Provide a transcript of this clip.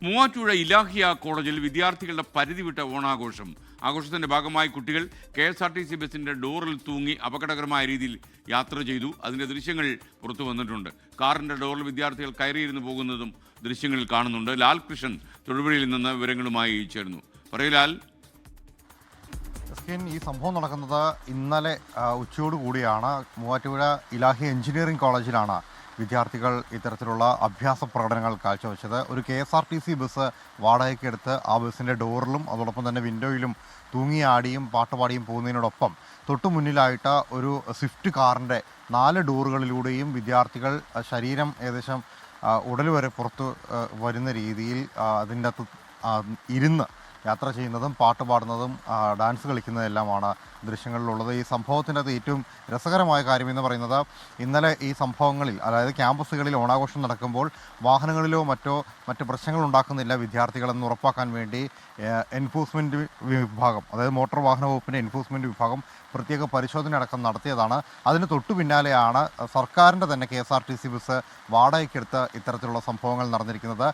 മൂവാറ്റുപുഴ ഇലാഹിയ കോളേജിൽ വിദ്യാർത്ഥികളുടെ പരിധി വിട്ട ഓണാഘോഷം. ആഘോഷത്തിന്റെ ഭാഗമായി കുട്ടികൾ KSRTC ബസിന്റെ ഡോറിൽ തൂങ്ങി അപകടകരമായ രീതിയിൽ യാത്ര ചെയ്തു. അതിന്റെ ദൃശ്യങ്ങൾ പുറത്തു വന്നിട്ടുണ്ട്. കാറിന്റെ ഡോറിൽ വിദ്യാർത്ഥികൾ കയറിയിരുന്നു പോകുന്നതും ദൃശ്യങ്ങളിൽ കാണുന്നുണ്ട്. ലാൽ കൃഷ്ണൻ തൊടുപുഴയിൽ നിന്ന് വിവരങ്ങളുമായി ചേർന്നു. പറയൂ ലാൽ. ഈ സംഭവം നടക്കുന്നത് ഇന്നലെ ഉച്ചയോടുകൂടിയാണ്. മൂവാറ്റുപുഴ ഇലാഹിയ എഞ്ചിനീയറിംഗ് കോളേജിലാണ് വിദ്യാർത്ഥികൾ ഇത്തരത്തിലുള്ള അഭ്യാസ പ്രകടനങ്ങൾ കാഴ്ചവെച്ചത്. ഒരു KSRTC ബസ് വാടകയ്ക്കെടുത്ത് ആ ബസ്സിൻ്റെ ഡോറിലും അതോടൊപ്പം തന്നെ വിൻഡോയിലും തൂങ്ങിയാടിയും പാട്ടുപാടിയും പോകുന്നതിനോടൊപ്പം തൊട്ടു മുന്നിലായിട്ട് ഒരു സ്വിഫ്റ്റ് കാറിൻ്റെ 4 ഡോറുകളിലൂടെയും വിദ്യാർത്ഥികൾ ശരീരം ഏകദേശം ഉടൽ വരെ പുറത്ത് വരുന്ന രീതിയിൽ അതിൻ്റെ അകത്ത് ഇരുന്ന് യാത്ര ചെയ്യുന്നതും പാട്ട് പാടുന്നതും ഡാൻസ് കളിക്കുന്നതെല്ലാമാണ് ദൃശ്യങ്ങളിലുള്ളത്. ഈ സംഭവത്തിൻ്റെ അത് ഏറ്റവും രസകരമായ കാര്യം എന്ന് പറയുന്നത്, ഇന്നലെ ഈ സംഭവങ്ങളിൽ അതായത് ക്യാമ്പസുകളിൽ ഓണാഘോഷം നടക്കുമ്പോൾ വാഹനങ്ങളിലോ മറ്റ് പ്രശ്നങ്ങൾ ഉണ്ടാക്കുന്നില്ല വിദ്യാർത്ഥികളെന്ന് ഉറപ്പാക്കാൻ വേണ്ടി എൻഫോഴ്സ്മെൻറ്റ് വിഭാഗം, അതായത് മോട്ടോർ വാഹന വകുപ്പിൻ്റെ എൻഫോഴ്സ്മെൻറ്റ് വിഭാഗം പ്രത്യേക പരിശോധന അടക്കം നടത്തിയതാണ്. അതിന് തൊട്ടു പിന്നാലെയാണ് സർക്കാരിൻ്റെ തന്നെ KSRTC ബസ് വാടകയ്ക്കെടുത്ത് ഇത്തരത്തിലുള്ള സംഭവങ്ങൾ നടന്നിരിക്കുന്നത്.